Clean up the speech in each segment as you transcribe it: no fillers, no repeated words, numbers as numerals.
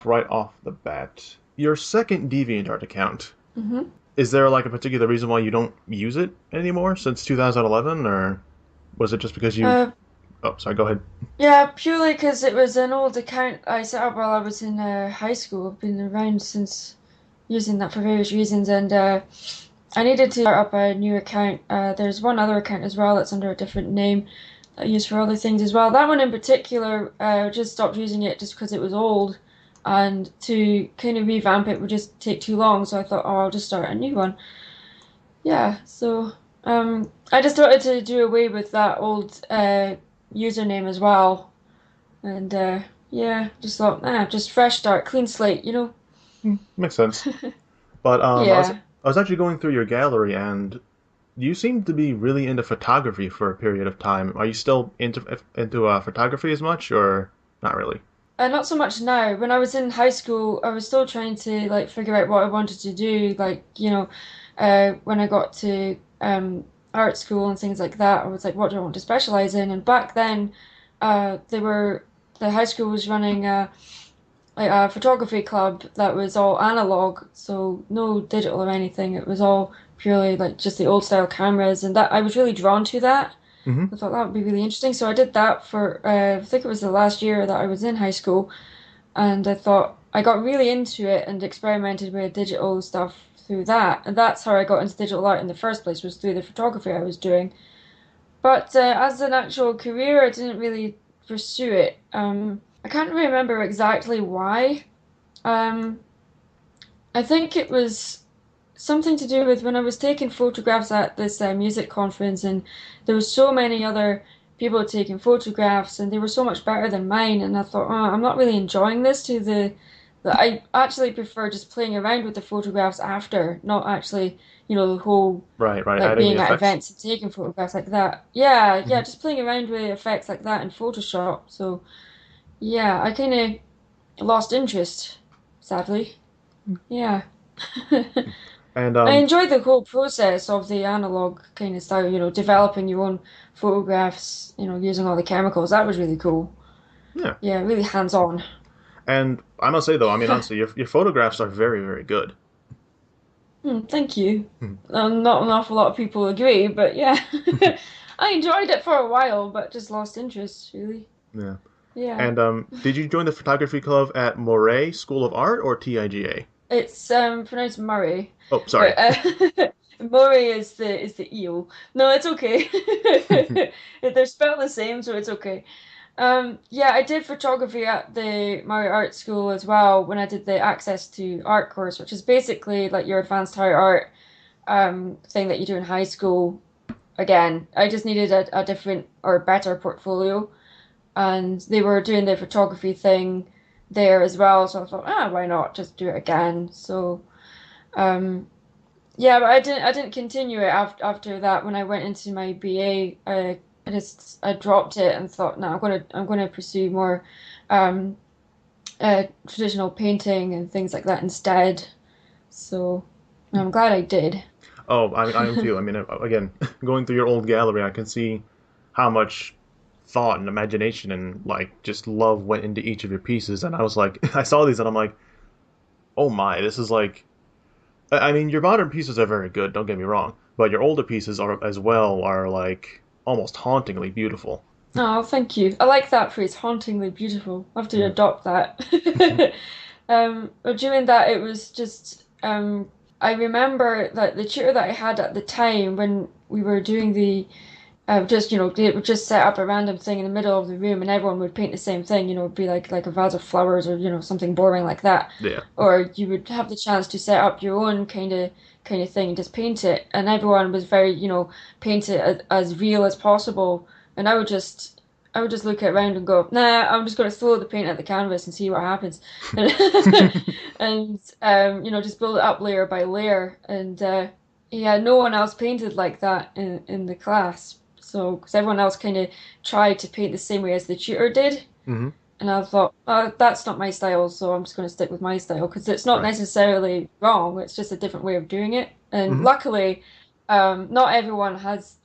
right off the bat. Your second DeviantArt account, hmm is there like a particular reason why you don't use it anymore since 2011, or was it just because you? Uh, Oh, sorry. Go ahead. yeah, purely because it was an old account I set up while I was in high school. I've been around since using that for various reasons, and I needed to start up a new account. There's one other account as well that's under a different name that I use for other things as well. That one in particular, I just stopped using it just because it was old, and to kind of revamp it would just take too long. So I thought, oh, I'll just start a new one. Yeah, so I just wanted to do away with that old username as well, and yeah, just thought, just fresh start, clean slate, you know? Makes sense. But Yeah. I was actually going through your gallery, and you seem to be really into photography for a period of time. Are you still into photography as much, or not really? Not so much now. When I was in high school, I was still trying to like figure out what I wanted to do. Like, when I got to art school and things like that, I was like, what do I want to specialize in? And back then, the high school was running like a photography club that was all analog, so no digital or anything. It was all purely like just the old style cameras, and that I was really drawn to that. Hmm. I thought that would be really interesting. So I did that for, I think it was the last year that I was in high school. And I thought I got really into it and experimented with digital stuff through that. And that's how I got into digital art in the first place, was through the photography I was doing. But as an actual career, I didn't really pursue it. I can't remember exactly why. Um, I think it was something to do with when I was taking photographs at this music conference, and there were so many other people taking photographs, and they were so much better than mine. And I thought, oh, I'm not really enjoying this. That I actually prefer just playing around with the photographs after, not actually, the whole Right, right. like Adding the being at effects. events and taking photographs like that. Yeah, yeah, Hmm. just playing around with effects like that in Photoshop. So yeah, I kind of lost interest, sadly. Yeah. And I enjoyed the whole process of the analog kind of style, developing your own photographs, using all the chemicals. That was really cool. yeah. Yeah, really hands-on. And I must say though, I mean honestly, your photographs are very, very good. Thank you. Hmm. Not an awful lot of people agree, but yeah. I enjoyed it for a while, but just lost interest, really. Yeah. Yeah. And did you join the photography club at Moray School of Art or TIGA? It's pronounced Murray, Oh, sorry. but Murray is the eel. No, it's okay. They're spelled the same, so it's okay. Yeah, I did photography at the Murray Art School as well when I did the Access to Art course, which is basically like your advanced higher art thing that you do in high school. Again, I just needed a different or better portfolio, and they were doing the photography thing there as well. So I thought, why not just do it again? So, um, yeah, but I didn't continue it after that. When I went into my BA, I dropped it and thought, no, I'm gonna pursue more um, traditional painting and things like that instead. So I'm glad I did. Oh, I am too. I mean, again, going through your old gallery, I can see how much thought and imagination and like just love went into each of your pieces. And I was like, I saw these and I'm like, oh my, this is like. I mean, your modern pieces are very good. Don't get me wrong, but your older pieces are as well are like almost hauntingly beautiful. Oh, thank you. I like that phrase, hauntingly beautiful. I have to Yeah. adopt that. But during that, it was just, I remember that the tutor that I had at the time when we were doing they would just set up a random thing in the middle of the room and everyone would paint the same thing, it'd be like a vase of flowers or, something boring like that. Yeah. Or you would have the chance to set up your own kind of thing and just paint it. And everyone was very, paint it as real as possible. And I would just look around and go, nah, I'm just going to throw the paint at the canvas and see what happens. And, just build it up layer by layer. And yeah, no one else painted like that in the class. So, because everyone else kind of tried to paint the same way as the tutor did. Hmm. And I thought, that's not my style, so I'm just going to stick with my style because it's not Right. necessarily wrong. It's just a different way of doing it. And Hmm. luckily, not everyone has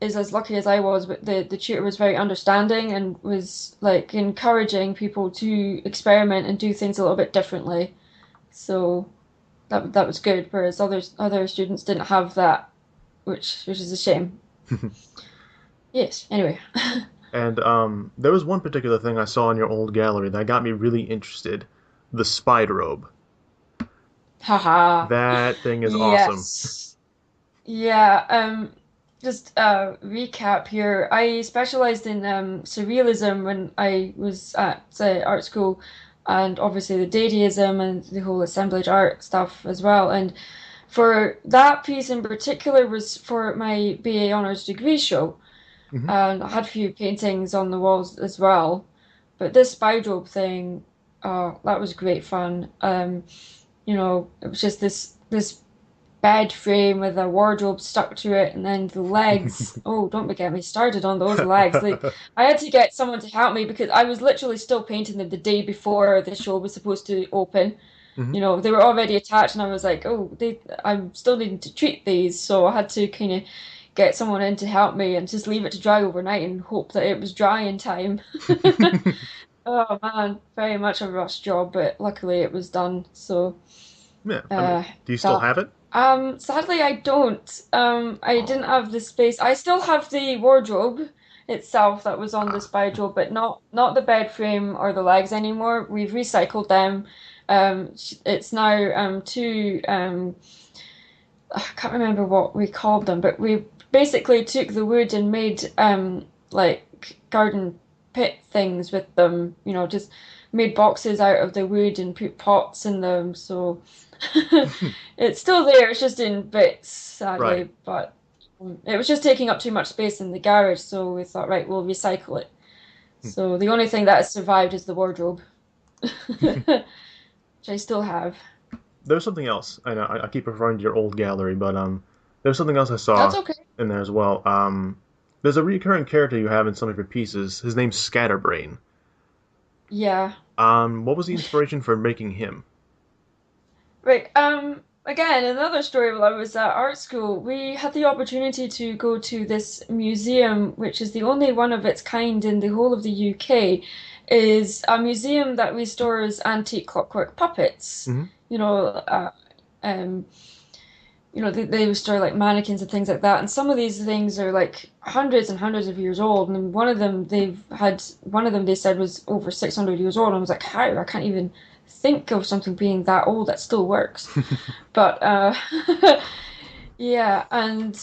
is as lucky as I was, but the tutor was very understanding and was like encouraging people to experiment and do things a little bit differently. So that was good, whereas other students didn't have that, which is a shame. Yes. Anyway. And there was one particular thing I saw in your old gallery that got me really interested. The spider robe. Haha. That thing is awesome. Yes. Yeah. Just recap here. I specialized in surrealism when I was at art school, and obviously the Dadaism and the whole assemblage art stuff as well. And for that piece in particular was for my BA honors degree show, Hmm. and I had a few paintings on the walls as well. But this spider thing, that was great fun. It was just this bed frame with a wardrobe stuck to it, and then the legs. Oh, don't get me started on those legs. Like, I had to get someone to help me because I was literally still painting them the day before the show was supposed to open. Hmm. They were already attached, and I was like, oh, I'm still needing to treat these, so I had to kind of get someone in to help me and just leave it to dry overnight and hope that it was dry in time. Oh man, very much a rush job, but luckily it was done. So, Yeah, I mean, uh, do you still that. have it? Sadly, I don't. I didn't Oh. have the space. I still have the wardrobe itself that was on the Ah. spy job, but not the bed frame or the legs anymore. We've recycled them. It's now two. I can't remember what we called them, but we basically took the wood and made like garden pit things with them. Just made boxes out of the wood and put pots in them. So it's still there. It's just in bits, Right. sadly. But it was just taking up too much space in the garage, so we thought, right, we'll recycle it. So the only thing that has survived is the wardrobe, which I still have. There's something else. I know I keep referring to your old gallery, but there's something else I That's saw okay. in there as well. There's a recurring character you have in some of your pieces. His name's Scatterbrain. Yeah. What was the inspiration for making him? Right. Again, another story while I was at art school, we had the opportunity to go to this museum, which is the only one of its kind in the whole of the UK, is a museum that restores antique clockwork puppets. Hmm. You know, uh, um, they restore like mannequins and things like that. And some of these things are like hundreds and hundreds of years old. And one of them they said was over 600 years old. And I was like, how? I can't even think of something being that old that still works. But yeah, and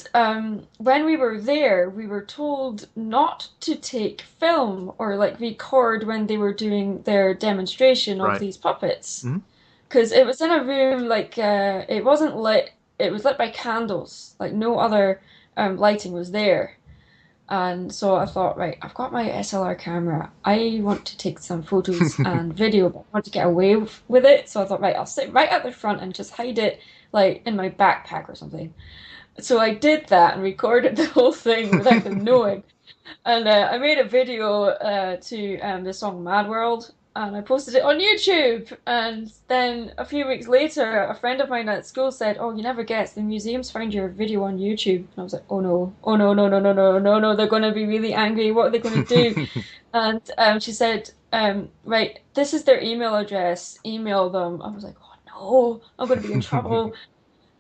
when we were there, we were told not to take film or like record when they were doing their demonstration of Right. these puppets. Hmm. Because it was in a room like it wasn't lit. It was lit by candles. Like no other lighting was there. And so I thought, right, I've got my SLR camera. I want to take some photos and video, but I want to get away with it. So I thought, right, I'll sit right at the front and just hide it like in my backpack or something. So I did that and recorded the whole thing without them knowing. And I made a video to the song Mad World, and I posted it on YouTube. And then a few weeks later, a friend of mine at school said, "Oh, you never guess, the museum's found your video on YouTube." And I was like, "Oh no, oh no, no, no, no, no, no, no, they're going to be really angry. What are they going to do?" And she said, "Right, this is their email address. Email them." I was like, "Oh no, I'm going to be in trouble."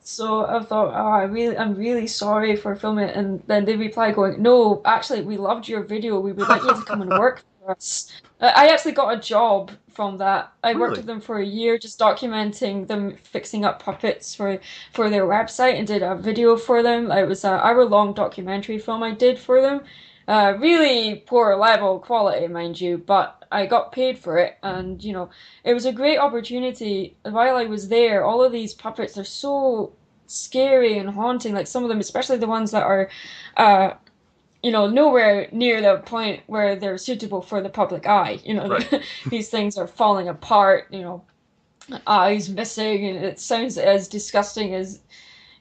So I thought, oh, I'm really sorry for filming it. And then they replied going, no, actually, we loved your video. We would like you to come and work for us. I actually got a job from that. I worked Really? with them for a year, just documenting them fixing up puppets for their website and did a video for them. It was an hour-long documentary film I did for them. Really poor level quality, mind you, but I got paid for it, and it was a great opportunity. While I was there, all of these puppets are so scary and haunting. Like some of them, especially the ones that are, uh, nowhere near the point where they're suitable for the public eye. Right. These things are falling apart. Eyes missing, and it sounds as disgusting as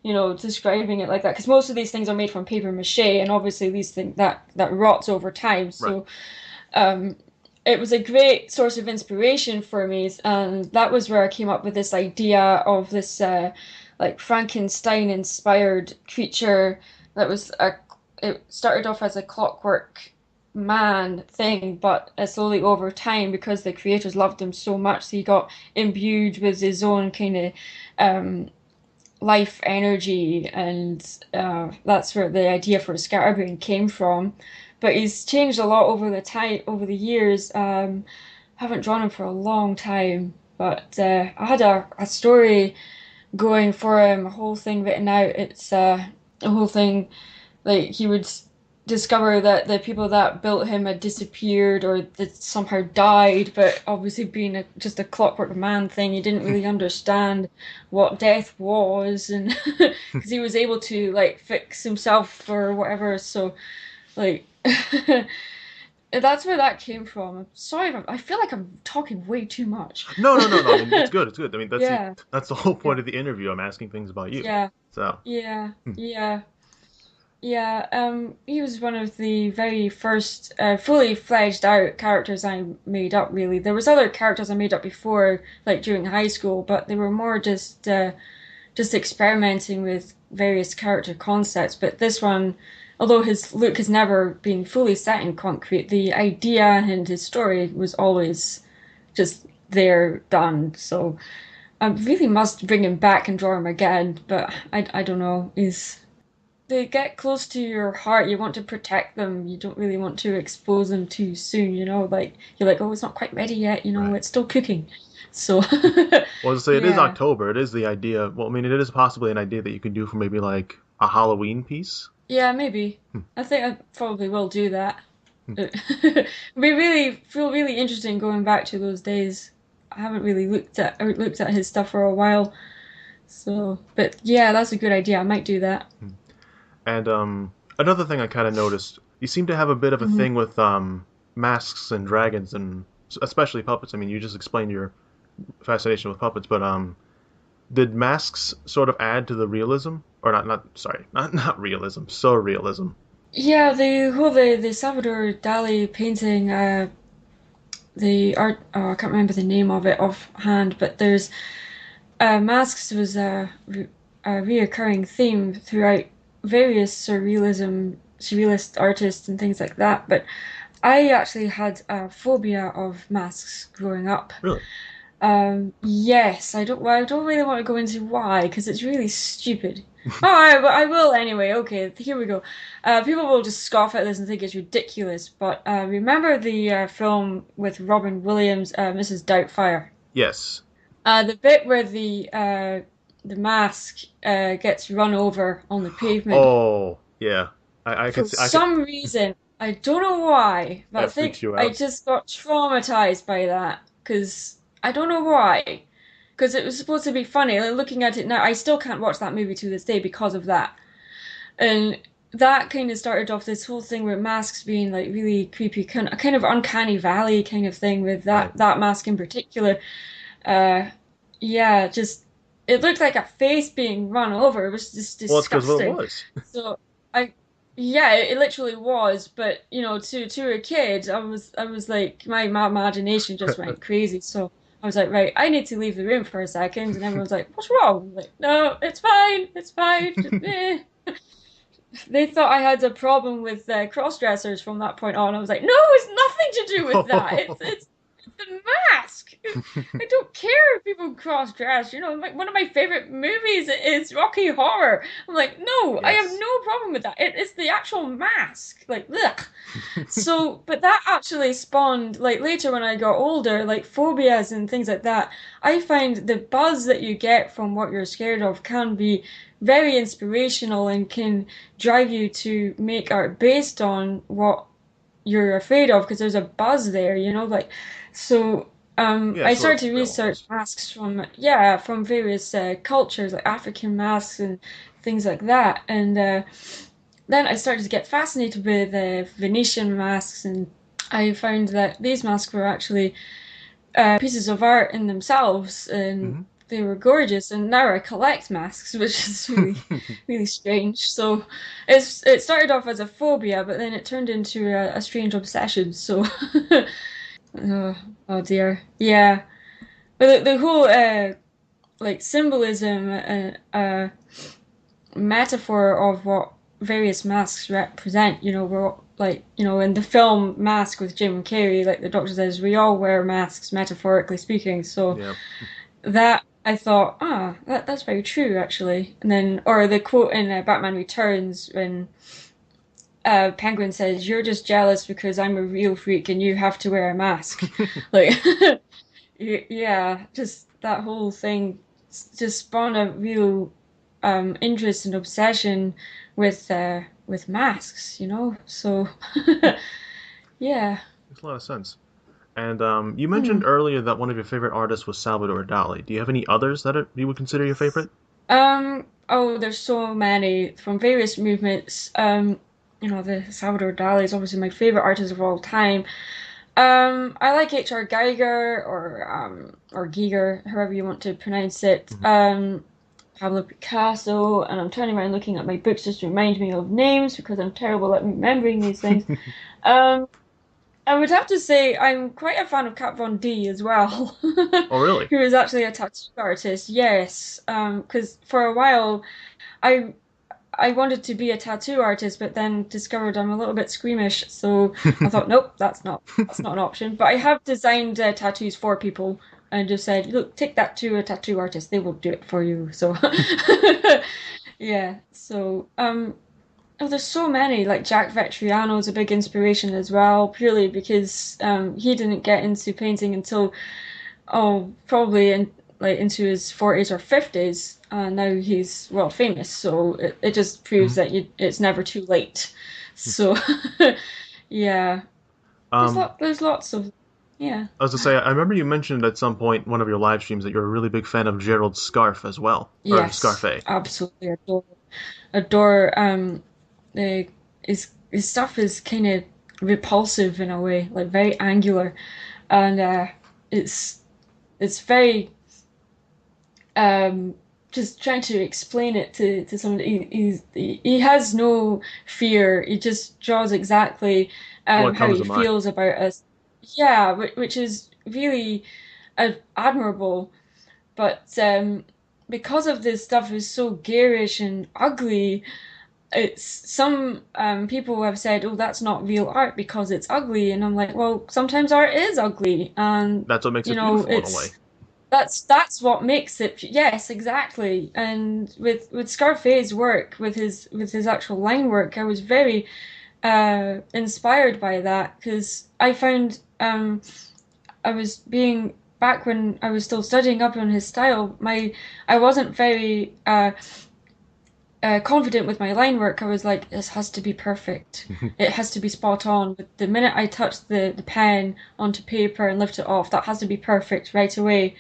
describing it like that. Because most of these things are made from paper mache, and obviously these things that rots over time. Right. So um, it was a great source of inspiration for me, and that was where I came up with this idea of this like Frankenstein inspired creature that was a it started off as a Clockwork Man thing, but slowly over time, because the creators loved him so much, he got imbued with his own kind of um, life energy, and that's where the idea for Scatterbrain came from. But he's changed a lot over the years. Haven't drawn him for a long time, but I had a story going for him, a whole thing written out. It's a whole thing like he would discover that the people that built him had disappeared or that somehow died, but obviously being just a Clockwork Man thing, he didn't really understand what death was, and because he was able to like fix himself or whatever. So like that's where that came from. I'm sorry, I feel like I'm talking way too much. No, no, no, no. I mean, it's good. It's good. I mean, Yeah, that's the whole yeah, point of the interview. I'm asking things about you. yeah, So, yeah, hmm. yeah. Yeah, he was one of the very first fully fledged out characters I made up, really. There was other characters I made up before, like during high school, but they were more just experimenting with various character concepts. But this one, although his look has never been fully set in concrete, the idea and his story was always just there, done. So I really must bring him back and draw him again, but I don't know. He's They get close to your heart. You want to protect them. You don't really want to expose them too soon, you know? Like you're like, oh, it's not quite ready yet, you know, Right. it's still cooking. So Well, to say it is yeah. October. It is the idea. Well, I mean, it is possibly an idea that you could do for maybe like a Halloween piece. Yeah, maybe. Hmm, I think I probably will do that. hmm. We really feel really interesting going back to those days. I haven't really looked at his stuff for a while. So, but yeah, that's a good idea. I might do that. Hmm. And another thing I kind of noticed, you seem to have a bit of a Hmm. thing with masks and dragons and especially puppets. I mean, you just explained your fascination with puppets, but did masks sort of add to the realism, or not? Sorry, not realism, surrealism. Yeah, the Salvador Dali painting, the art, oh, I can't remember the name of it offhand, but there's masks was a reoccurring theme throughout various surrealist artists and things like that. But I actually had a phobia of masks growing up. Really? Yes, I don't really want to go into why because it's really stupid. Oh, I will anyway. Okay, here we go. People will just scoff at this and think it's ridiculous, but remember the film with Robin Williams, Mrs. Doubtfire? Yes. The bit where the mask gets run over on the pavement. Oh, yeah. I For could see. I could. some reason, I don't know why, but I That freaks think you I out. just got traumatized by that because I don't know why. Because it was supposed to be funny. Like, looking at it now, I still can't watch that movie to this day because of that. And that kind of started off this whole thing with masks being like really creepy, kind of uncanny valley kind of thing with Right. that mask in particular. Uh, yeah, just it looked like a face being run over. It was just Well, it's because what it disgusting. was. So I, yeah, it literally was. But you know, to a kid, I was like my imagination just went crazy. So I was like, right, I need to leave the room for a second, and everyone's like, what's wrong? I'm like, no, it's fine. Just, eh. They thought I had a problem with cross-dressers from that point on. I was like, no, it's nothing to do with that. It's the mask. I don't care if people cross-dress. You know, like one of my favorite movies is Rocky Horror. I'm like, no, I have Yes. no problem with that. It's the actual mask. Like, ugh. So, but that actually spawned, like later when I got older, like phobias and things like that. I find the buzz that you get from what you're scared of can be very inspirational and can drive you to make art based on what you're afraid of because there's a buzz there, you know, like so Yeah, I sort started of to thrill research almost. masks from yeah from various cultures like African masks and things like that and then I started to get fascinated with Venetian masks and I found that these masks were actually pieces of art in themselves, and Hmm. they were gorgeous. And now I collect masks, which is really strange. So it started off as a phobia, but then it turned into a strange obsession. So oh, oh dear, yeah. But the whole like symbolism and metaphor of what various masks represent. We're all, like, in the film Mask with Jim Carrey, like the doctor says, we all wear masks, metaphorically speaking. So Yeah. that I thought, that's very true, actually. And then, or the quote in Batman Returns when Penguin says, "You're just jealous because I'm a real freak and you have to wear a mask." Like, yeah, just that whole thing just spawned a real interest and obsession with masks, So yeah. Makes a lot of sense. And you Hmm. mentioned earlier that one of your favorite artists was Salvador Dali. Do you have any others that you would consider your favorite? Oh, there's so many from various movements. The Salvador Dali is obviously my favorite artist of all time. I like H.R. Geiger or Giger, however you want to pronounce it. Mhm. Pablo Picasso, and I'm turning around looking at my books just to remind me of names because I'm terrible at remembering these things. Um, I would have to say I'm quite a fan of Kat Von D as well, Oh, really? who is actually a tattoo artist. Yes, because for a while I I wanted to be a tattoo artist, but then discovered I'm a little bit squeamish, so I thought, nope, that's not an option. But I have designed tattoos for people and just said, look, take that to a tattoo artist; they will do it for you. So, yeah. So, oh, there's so many. Like Jack Vetriano is a big inspiration as well, purely because he didn't get into painting until probably into his 40s or 50s. Now he's world famous, so it just proves Mhm. that it's never too late. So yeah, Um, there's lots of yeah. I was to say, I remember you mentioned at some point in one of your live streams that you're a really big fan of Gerald's scarf as well, or Yes, Scarfe. absolutely adore the his stuff is kind of repulsive in a way, like very angular, and it's it's very um just trying to explain it to somebody. He has no fear. He just draws exactly What how comes he to mind? feels about us. Yeah, which is really admirable. But because of this stuff is so garish and ugly, it's some people have said, "Oh, that's not real art because it's ugly," and I'm like, well, sometimes art is ugly, and That's what makes it beautiful in a way. it's that's what makes it. Yes, exactly. And with Scarface's work, with his actual line work, I was very inspired by that because I found I was being back when I was still studying up on his style. I wasn't very confident with my line work. I was like, this has to be perfect. It has to be spot on. But the minute I touch the pen onto paper and lift it off, that has to be perfect right away.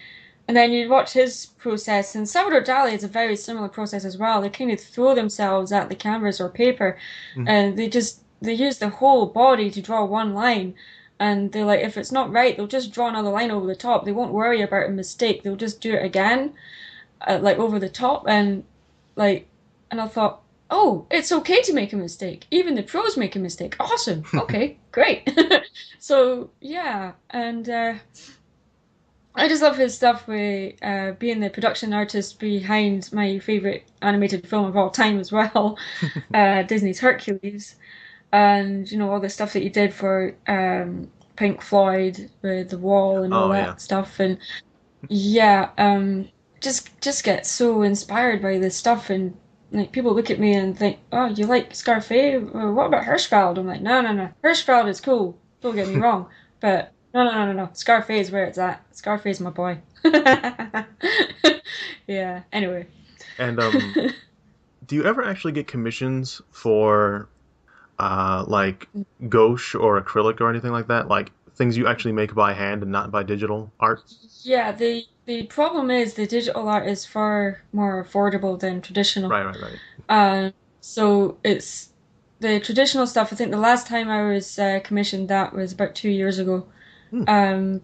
And then you watch his process, and Salvador Dali is a very similar process as well. They kind of throw themselves at the canvas or paper, Mhm. and they use the whole body to draw one line. And they're like, if it's not right, they'll just draw another line over the top. They won't worry about a mistake. They'll just do it again, like over the top, like, and I thought, oh, it's okay to make a mistake. Even the pros make a mistake. Awesome. Okay, great. So yeah, and I just love his stuff with being the production artist behind my favorite animated film of all time as well, Disney's Hercules, and all the stuff that he did for Pink Floyd with the Wall and all Oh yeah. that stuff, and yeah, just get so inspired by this stuff, and like people look at me and think, "Oh, you like Scarface? Well, what about Hirschfeld?" I'm like, "No, no, no. Hirschfeld is cool. Don't get me wrong, but no, no, no, no, no. Scarface, where it's at. Scarface, my boy." Yeah. Anyway. And do you ever actually get commissions for like gouache or acrylic or anything like that? Like things you actually make by hand and not by digital art? Yeah, the problem is the digital art is far more affordable than traditional. Right, right, right. So it's the traditional stuff. I think the last time I was commissioned that was about 2 years ago. Hmm. Um,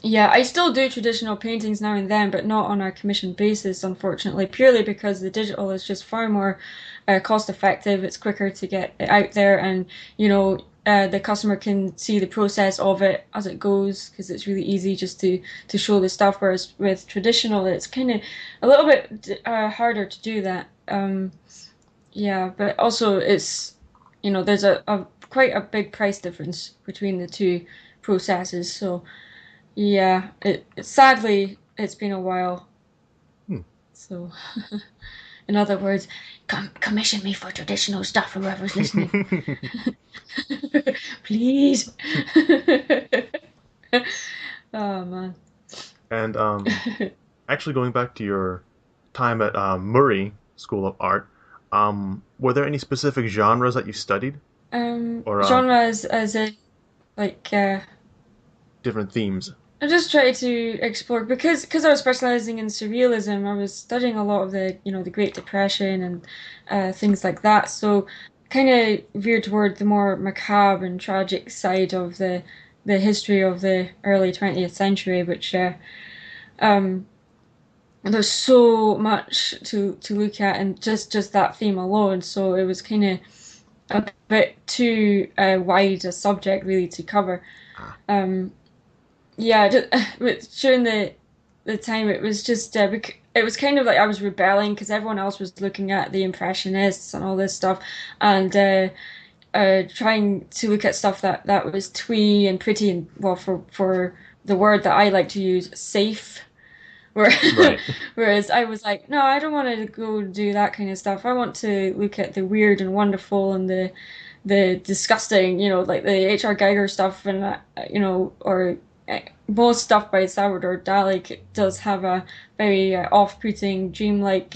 yeah, I still do traditional paintings now and then, but not on a commission basis, unfortunately, purely because the digital is just far more cost effective. It's quicker to get it out there, and the customer can see the process of it as it goes because it's really easy just to show the stuff. Whereas with traditional, it's kind of a little bit harder to do that. yeah, but also it's, there's a quite a big price difference between the two processes. So yeah, sadly it's been a while. Hmm. So in other words, commission me for traditional stuff, whoever's listening. Please. Oh man. And actually, going back to your time at Murray School of Art, were there any specific genres that you studied, or Genre as a like different themes? I just tried to explore because I was specializing in surrealism. I was studying a lot of the Great Depression and things like that. So kind of veered toward the more macabre and tragic side of the history of the early 20th century, which um, there's so much to look at, and just that theme alone. So it was kind of a bit too wide a subject really to cover. Ah, Um, yeah, during the time it was just it was kind of like I was rebelling because everyone else was looking at the Impressionists and all this stuff, and trying to look at stuff that was twee and pretty and well for the word that I like to use, safe. Where, right. whereas I was like, no, I don't want to go do that kind of stuff. I want to look at the weird and wonderful and the disgusting, like the H.R. Geiger stuff and or most stuff by Salvador Dali does have a very off-putting, dreamlike,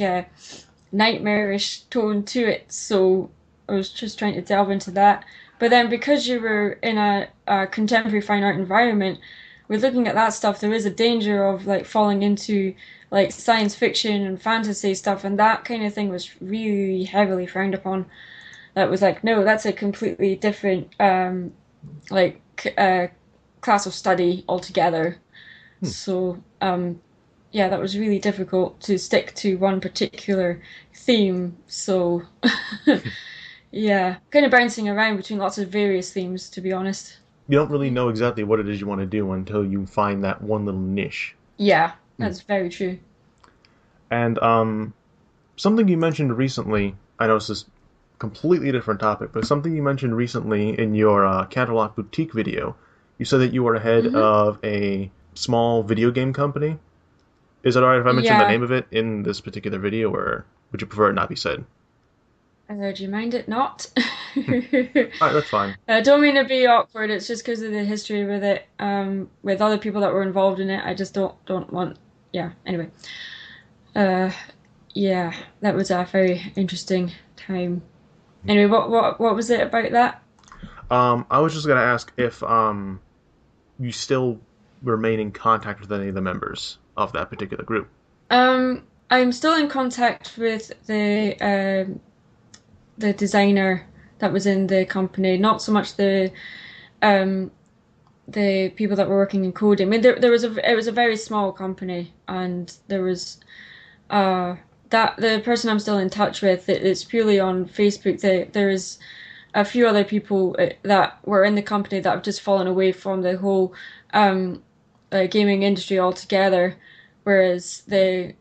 nightmarish tone to it. So I was just trying to delve into that. But then because you were in a contemporary fine art environment, with looking at that stuff, there is a danger of like falling into like science fiction and fantasy stuff, and that kind of thing was really heavily frowned upon. That was like, no, that's a completely different like class of study altogether. Hmm. So yeah, that was really difficult to stick to one particular theme. So yeah, kind of bouncing around between lots of various themes, to be honest. You don't really know exactly what it is you want to do until you find that one little niche. Yeah, Hmm. that's very true. And something you mentioned recently, I know this is a completely different topic, but something you mentioned recently in your Canterlot Boutique video, you said that you were head Hmm. of a small video game company. Is it alright if I mention the Yeah. name of it in this particular video, or would you prefer it not be said? Do you mind it not? Alright, that's fine. I don't mean to be awkward. It's just because of the history with it, with other people that were involved in it. I just don't want. Yeah. Anyway, uh, yeah, that was a very interesting time. Anyway, what was it about that? I was just gonna ask if you still remain in contact with any of the members of that particular group. I'm still in contact with the designer that was in the company. Not so much um the people that were working in coding. I mean, there was it was a very small company, and there was uh that the person I'm still in touch with. It's purely on Facebook. There is a few other people that were in the company that have just fallen away from the whole um gaming industry altogether, whereas the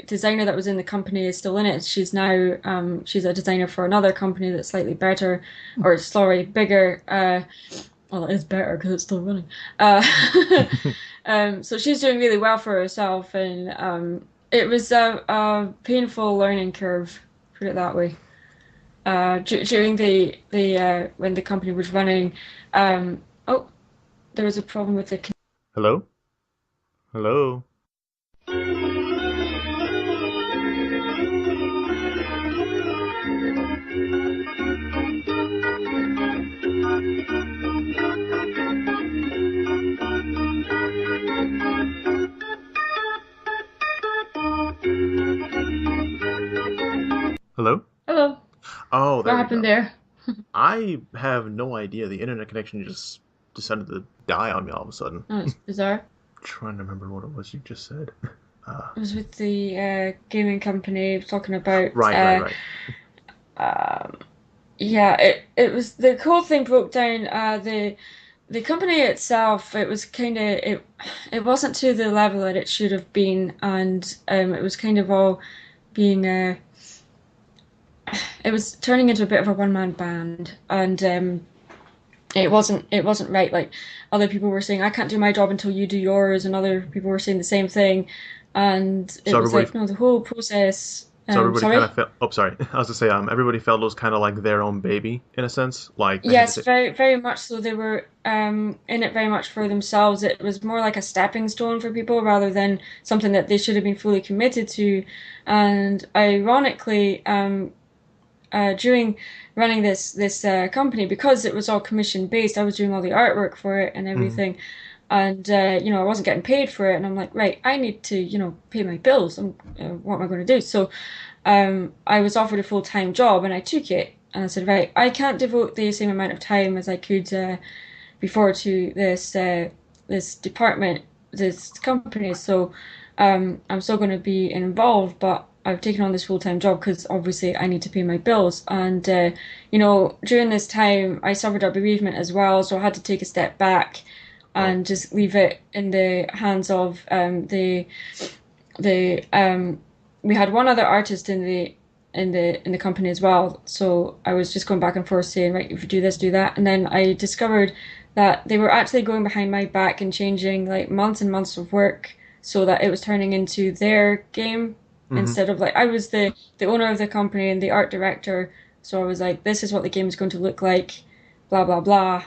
designer that was in the company is still in it. She's now she's a designer for another company that's slightly better, or sorry, bigger. Well, it is better because it's still running. Uh, so she's doing really well for herself, and it was a painful learning curve, put it that way. During the when the company was running, oh, there was a problem with the. Hello? Hello? Hello? Hello, Oh, what there we happened go. there? I have no idea. The internet connection just decided to die on me all of a sudden. Oh, it's bizarre. Trying to remember what it was you just said. Uh, It was with the gaming company talking about right, right, right. um, yeah, it was the whole thing broke down. The company itself, it was kind of it wasn't to the level that it should have been, and it was kind of all being it was turning into a bit of a one-man band, and it wasn't right. Like other people were saying, I can't do my job until you do yours, and other people were saying the same thing, and So it was everybody like, no, the whole process. so everybody kind of Sorry. felt. Oh, sorry. I was to say, everybody felt it was kind of like their own baby in a sense. Like they had to Yes, take. very, very much so. They were in it very much for themselves. It was more like a stepping stone for people rather than something that they should have been fully committed to. And ironically, during running this company, because it was all commission based, I was doing all the artwork for it and Mhm. everything. And I wasn't getting paid for it, and I'm like, right, I need to, pay my bills. What am I going to do? So I was offered a full-time job and I took it. And I said, right, I can't devote the same amount of time as I could before to this department, this company. So I'm still going to be involved, but I've taken on this full-time job because obviously I need to pay my bills. And during this time, I suffered a bereavement as well, so I had to take a step back Oh. and just leave it in the hands of the we had one other artist in the company as well. So I was just going back and forth saying, right, if you do this, do that. And then I discovered that they were actually going behind my back and changing like months and months of work so that it was turning into their game Hmm. instead of like I was the owner of the company and the art director. So I was like, this is what the game is going to look like, blah blah blah.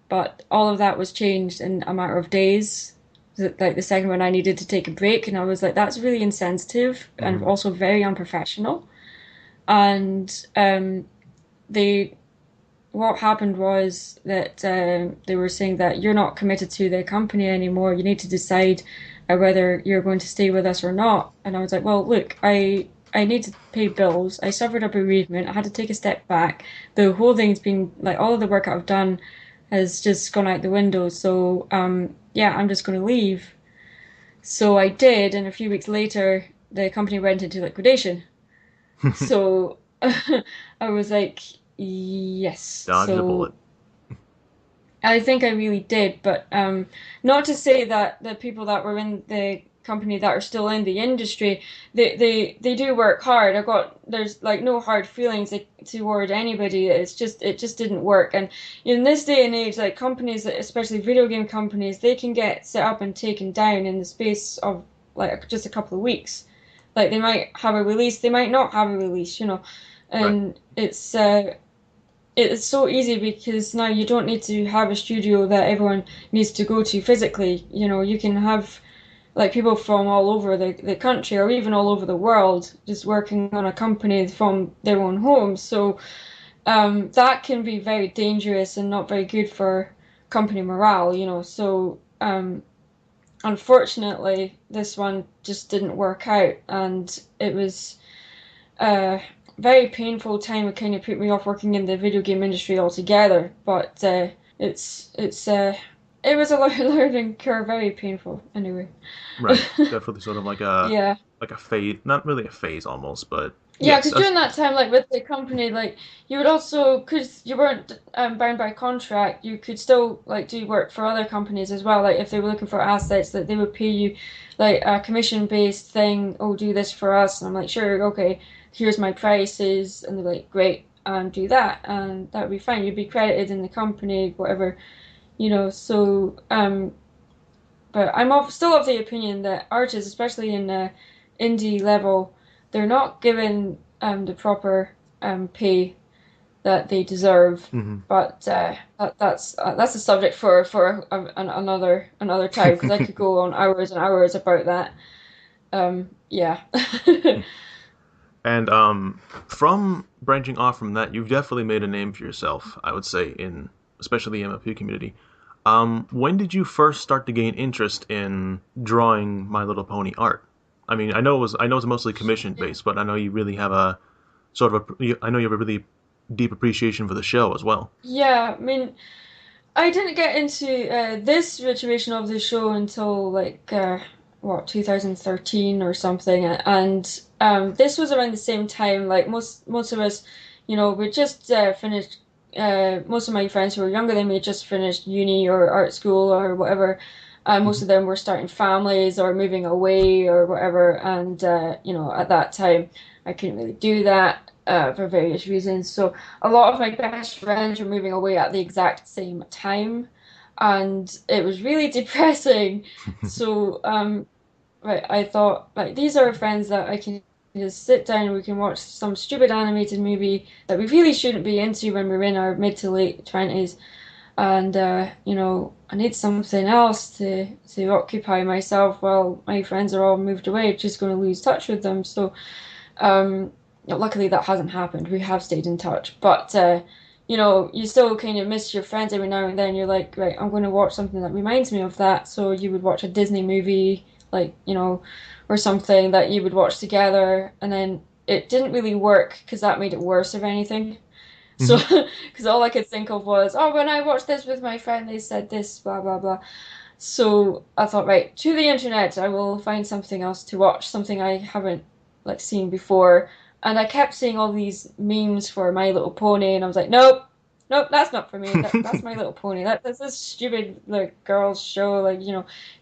But all of that was changed in a matter of days. Like the second when I needed to take a break, and I was like, that's really insensitive and Hmm. also very unprofessional. And they what happened was that they were saying that you're not committed to the company anymore. You need to decide whether you're going to stay with us or not. And I was like, well, look, I need to pay bills. I suffered a bereavement. I had to take a step back. The whole thing's been like all of the work I've done has just gone out the window. So yeah, I'm just going to leave. So I did, and a few weeks later, the company went into liquidation. So I was like, yes. Dodged a bullet. So I think I really did, but not to say that the people that were in the company that are still in the industry, they do work hard. There's like no hard feelings toward anybody. It just didn't work. And in this day and age, like companies, especially video game companies, they can get set up and taken down in the space of like just a couple of weeks. Like they might have a release, they might not have a release. Right. And it's so easy because now you don't need to have a studio that everyone needs to go to physically. You can have like people from all over the country or even all over the world just working on a company from their own homes. So that can be very dangerous and not very good for company morale. So unfortunately, this one just didn't work out, and it was a very painful time. It kind of put me off working in the video game industry altogether. But it's it was a learning curve, very painful. Anyway, Right. Definitely sort of like a yeah. phase, not really a phase almost, but Yeah, yes. because during that time, like with the company, like you would also, because you weren't bound by contract, you could still like do work for other companies as well. Like if they were looking for assets, that they would pay you like a commission-based thing. Oh, do this for us, and I'm like, sure, okay, here's my prices, and they're like, great, do that, and that would be fine. You'd be credited in the company, whatever. So, but still of the opinion that artists, especially in indie level, they're not given the proper pay that they deserve. Hmm. But that's a subject for another time because I could go on hours and hours about that. Yeah. And from branching off from that, you've definitely made a name for yourself, I would say, in especially the MFP community. When did you first start to gain interest in drawing My Little Pony art? I mean, I know it's mostly commission based, but I know you really have a sort of I know you have a really deep appreciation for the show as well. Yeah, I mean, I didn't get into this situation of the show until like what 2013 or something, and this was around the same time. Like most of us, we just finished. Most of my friends who were younger than me had just finished uni or art school or whatever. Most Hmm. of them were starting families or moving away or whatever, and at that time I couldn't really do that. for various reasons. So a lot of my best friends were moving away at the exact same time, and it was really depressing. So right, I thought like these are friends that I can just sit down and we can watch some stupid animated movie that we really shouldn't be into when we're in our mid to late 20s. And I need something else to occupy myself while my friends are all moved away. Just going to lose touch with them. So um, luckily that hasn't happened. We have stayed in touch, but you still kind of miss your friends every now and then. You're like, right, I'm going to watch something that reminds me of that. So you would watch a Disney movie, like, or something that you would watch together, and then it didn't really work because that made it worse, if anything. So, Hmm. because all I could think of was, oh, when I watched this with my friend, they said this, blah, blah, blah. So I thought, right, to the internet, I will find something else to watch, something I haven't like seen before. And I kept seeing all these memes for My Little Pony, and I was like, nope, nope, that's not for me. That's My Little Pony. That's this stupid like girls show, like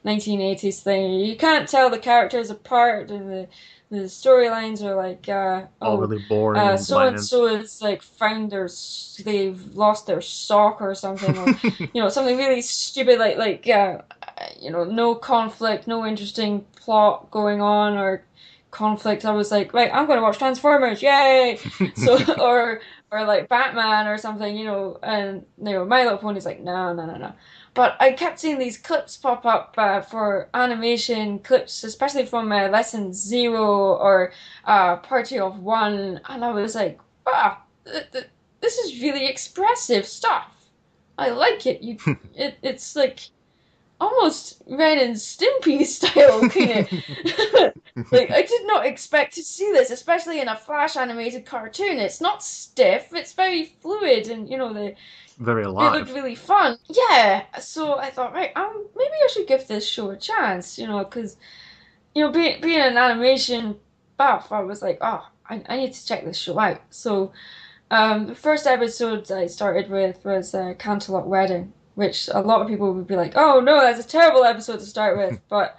1980s thing. You can't tell the characters apart, and the storylines are like, All oh, really boring and so and bland. so is like they've lost their sock or something, or something really stupid no conflict, no interesting plot going on or conflict. I was like, right, I'm going to watch Transformers, yay! So, or like Batman or something, and My Little Pony's like, no, no, no, no. But I kept seeing these clips pop up for animation clips, especially from Lesson Zero or Party of One, and I was like, wow, this is really expressive stuff. I like it. It's like almost Ren and Stimpy style, kind of. Like I did not expect to see this, especially in a Flash animated cartoon. It's not stiff; it's very fluid, and Very it looked alive. really fun. Yeah, so I thought, right, maybe I should give this show a chance, because being an animation buff, I was like, oh, I need to check this show out. So the first episode I started with was Canterlot Wedding, which a lot of people would be like, "Oh no, that's a terrible episode to start with." But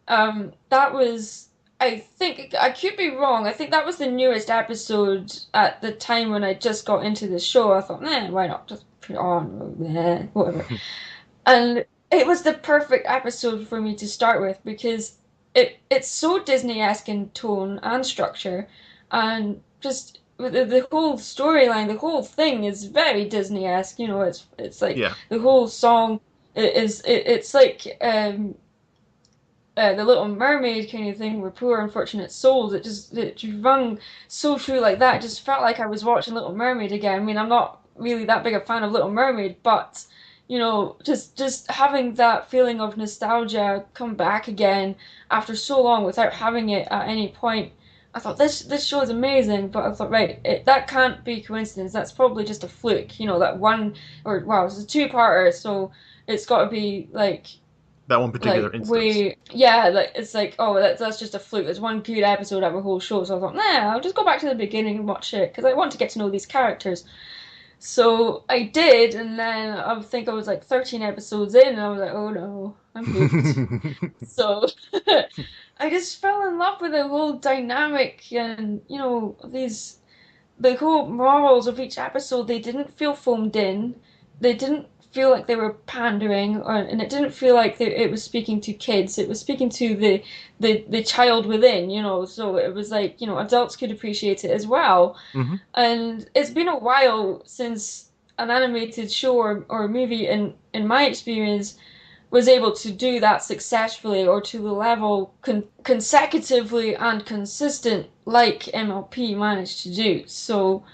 that was, I think, I could be wrong. I think that was the newest episode at the time when I just got into the show. I thought, man, why not just put it on? Whatever. And it was the perfect episode for me to start with because it's so Disney-esque in tone and structure, and just the whole storyline, the whole thing is very Disney-esque. It's like Yeah. the whole song it's like the Little Mermaid kind of thing, where poor unfortunate souls. It just rung so true like that. It just felt like I was watching Little Mermaid again. I mean, I'm not really that big a fan of Little Mermaid, but just having that feeling of nostalgia come back again after so long without having it at any point. I thought this show is amazing, but I thought, right, that can't be coincidence. That's probably just a fluke. That one, or wow, it's a two-parter, so it's got to be That one particular like instance. we yeah like it's like, oh, that's just a fluke. There's one good episode out of a whole show, so I thought, nah, I'll just go back to the beginning and watch it because I want to get to know these characters. So I did, and then I think I was like 13 episodes in, and I was like, oh no, I'm hooked. So I just fell in love with the whole dynamic, and these the whole morals of each episode. They didn't feel phoned in. They didn't feel like they were pandering, and it didn't feel like it was speaking to kids. It was speaking to the child within. So it was like, adults could appreciate it as well. Hmm. And it's been a while since an animated show or movie, in my experience, was able to do that successfully or to the level consecutively and consistent like MLP managed to do. So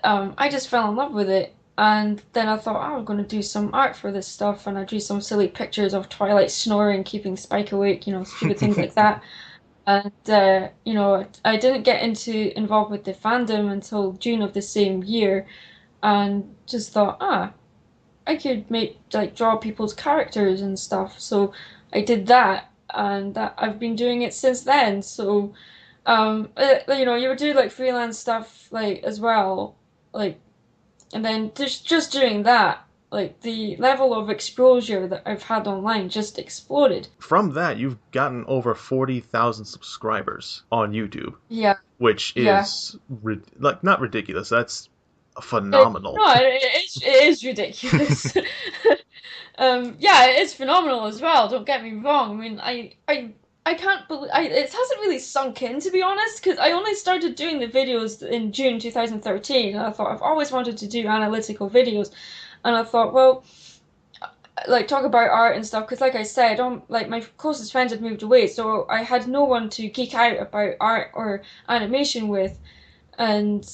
I just fell in love with it. And then I thought, oh, I'm going to do some art for this stuff. And I drew some silly pictures of Twilight snoring, keeping Spike awake, stupid things like that. And I didn't get involved with the fandom until June of the same year, and just thought, I could make like draw people's characters and stuff. So I did that, and I've been doing it since then. So you would do like freelance stuff like as well, like, and then just doing that, like the level of exposure that I've had online just exploded. From that, you've gotten over 40,000 subscribers on YouTube, Yeah. which Yeah. is like not ridiculous. That's phenomenal. No, it is ridiculous. Yeah, it is phenomenal as well. Don't get me wrong. I mean, I can't believe it hasn't really sunk in, to be honest, because I only started doing the videos in June 2013, and I thought I've always wanted to do analytical videos, and I thought, well, like talk about art and stuff, because like I said, like my closest friends had moved away, so I had no one to geek out about art or animation with, and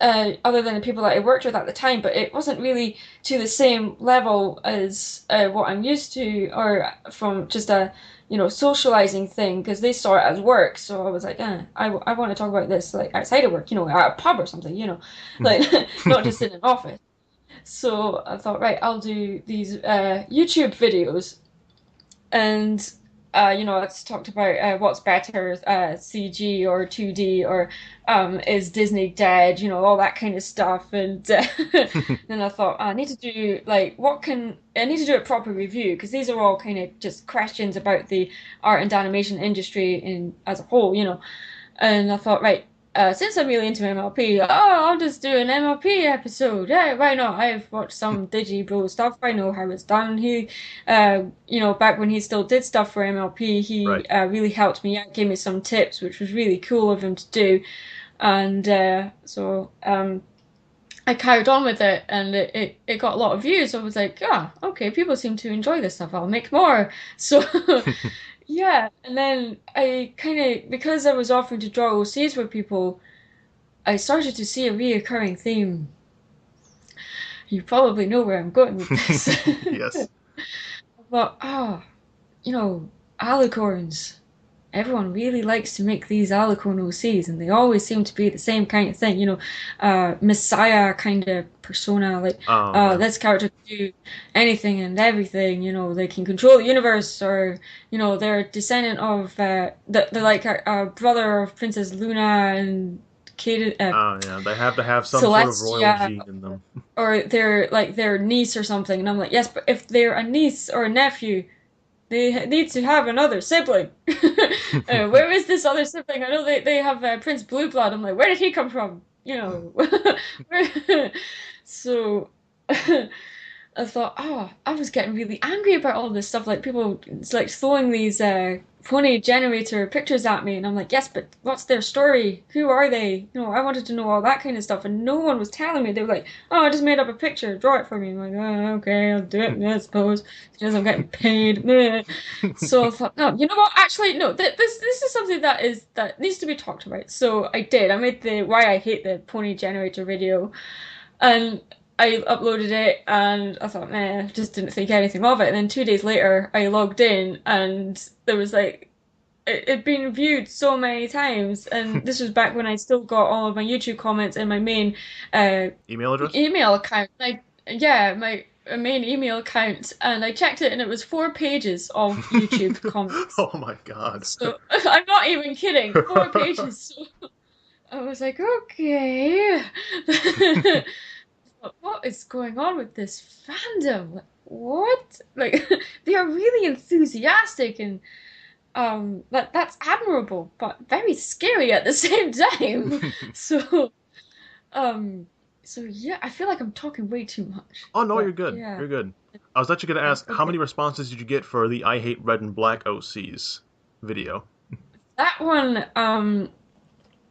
other than the people that I worked with at the time, but it wasn't really to the same level as what I'm used to, or from just a socializing thing, because they saw it as work. So I was like, I want to talk about this like outside of work, at a pub or something, like not just in an office. So I thought, right, I'll do these YouTube videos, and it's talked about what's better, CG or 2D, or is Disney dead, all that kind of stuff. And then I thought, I need to do like I need to do a proper review, because these are all kind of just questions about the art and animation industry in as a whole. And I thought, right, since I'm really into MLP, I'll just do an MLP episode. Yeah, why not? I've watched some Digibro stuff. I know how it's done. Back when he still did stuff for MLP, he Right. really helped me out, gave me some tips, which was really cool of him to do. And I carried on with it, and it got a lot of views. So I was like, yeah, okay, people seem to enjoy this stuff. I'll make more. So yeah, and then I kind of, because I was offering to draw OCs for people, I started to see a reoccurring theme. You probably know where I'm going with this. Yes. But, you know, alicorns. Everyone really likes to make these alicorn OCs, and they always seem to be the same kind of thing, Messiah kind of persona, like, Oh yeah. this character can do anything and everything, they can control the universe, or, they're a descendant of, they're like a brother of Princess Luna and Kate, Oh yeah. They have to have some sort of royal Celestia, gene in them. or they're like their niece or something. And I'm like, yes, but if they're a niece or a nephew, they need to have another sibling. Where is this other sibling? I know they have Prince Blue Blood. I'm like, where did he come from? Where... So I thought, I was getting really angry about all this stuff. Like people, it's like throwing these pony generator pictures at me, and I'm like, yes, but what's their story? Who are they? I wanted to know all that kind of stuff, and no one was telling me. They were like, oh, I just made up a picture, draw it for me. I'm like, oh, okay, I'll do it, I suppose, because I'm getting paid. So I thought, no, you know what? Actually, no. This is something that needs to be talked about. So I did. I made the why I hate the pony generator video, and I uploaded it, and I thought, nah, just didn't think anything of it. And then 2 days later, I logged in, and there was like, it'd been viewed so many times. And this was back when I still got all of my YouTube comments in my main uh, Email address? email account. Yeah, my main email account. And I checked it, and it was 4 pages of YouTube comments. Oh my God. So I'm not even kidding, 4 pages. So I was like, okay. What is going on with this fandom? Like, what? Like, they are really enthusiastic, and that's admirable, but very scary at the same time. So, um, so yeah, I feel like I'm talking way too much, Oh no, you're but good. yeah, You're good. I was actually gonna yeah, ask how okay. many responses did you get for the I Hate Red and Black OCs video? That one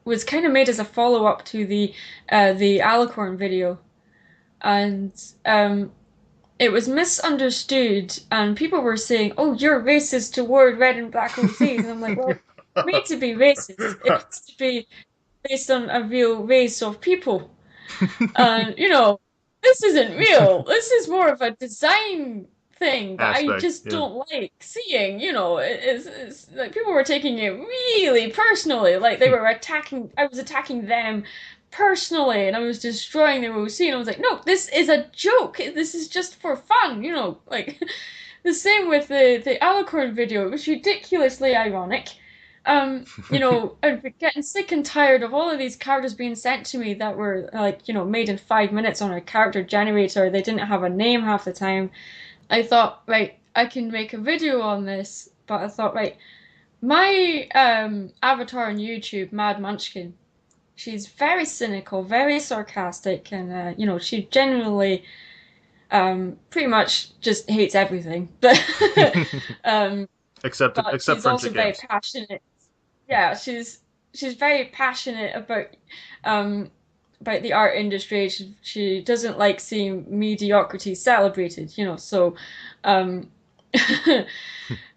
was kind of made as a follow-up to the Alicorn video, and it was misunderstood, and people were saying, "Oh, you're racist toward red and black OCs," and I'm like, "Well, for me to be racist, it has to be based on a real race of people, and this isn't real. This is more of a design thing that I Aspect, just yeah. don't like seeing. It's like people were taking it really personally, like they were attacking. I was attacking them personally, and I was destroying their OC, and I was like, no, this is a joke. This is just for fun. Like the same with the Alicorn video. It was ridiculously ironic. I've been getting sick and tired of all of these characters being sent to me that were like, made in 5 minutes on a character generator. They didn't have a name half the time. I thought, right, I can make a video on this, but I thought, right, my avatar on YouTube, Mad Munchkin, she's very cynical, very sarcastic, and she genuinely pretty much just hates everything. But um, but Except she's friendship also very games. passionate. Yeah, she's very passionate um about the art industry. She doesn't like seeing mediocrity celebrated, so um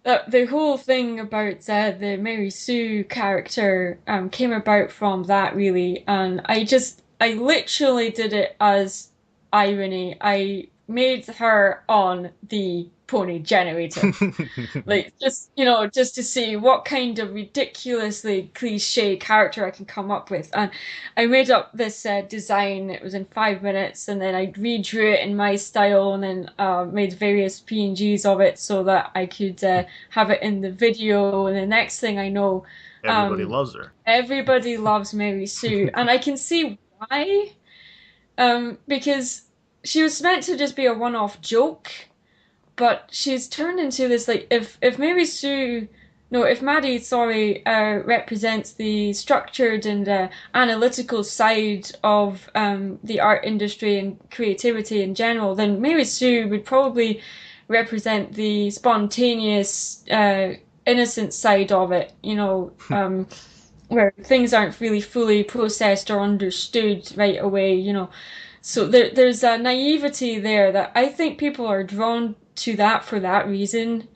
the whole thing about the Mary Sue character came about from that really, and I literally did it as irony. I made her on the pony generator. Like just just to see what kind of ridiculously cliche character I can come up with. And I made up this design. It was in 5 minutes, and then I redrew it in my style, and then made various PNGs of it so that I could have it in the video. And the next thing I know, Everybody um, loves her. everybody loves Mary Sue, and I can see why. Because she was meant to just be a one-off joke, but she's turned into this like if Mary Sue no if Maddie sorry represents the structured and analytical side of the art industry and creativity in general, then Mary Sue would probably represent the spontaneous innocent side of it, where things aren't really fully processed or understood right away, so there's a naivety there that I think people are drawn to that for that reason.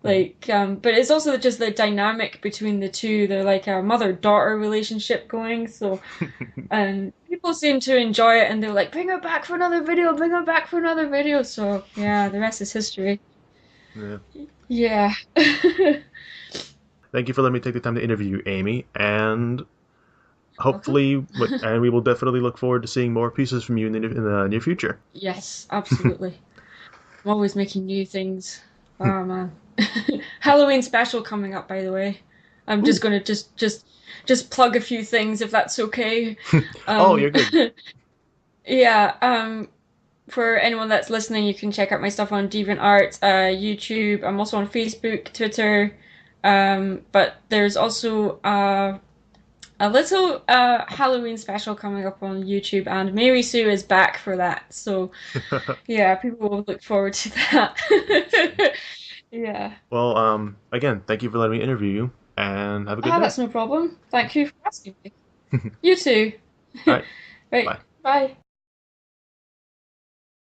Like, but it's also just the dynamic between the two. They're like a mother-daughter relationship going. So, and people seem to enjoy it, and they're like, "Bring her back for another video, bring her back for another video." So, yeah, the rest is history. Yeah. Yeah. Thank you for letting me take the time to interview you, Amy, and Welcome. and we will definitely look forward to seeing more pieces from you in the near future. Yes, absolutely. I'm always making new things. Oh man. Halloween special coming up, by the way. I'm Ooh. just gonna just plug a few things if that's okay. Oh, Um you're good. yeah, for anyone that's listening, you can check out my stuff on DeviantArt, YouTube. I'm also on Facebook, Twitter. But there's also a little Halloween special coming up on YouTube, and Mary Sue is back for that. So yeah, people will look forward to that. Yeah. Well, again, thank you for letting me interview you, and have a good Ah, day. that's no problem. Thank you for asking me. You too. All right, Right. bye. Bye.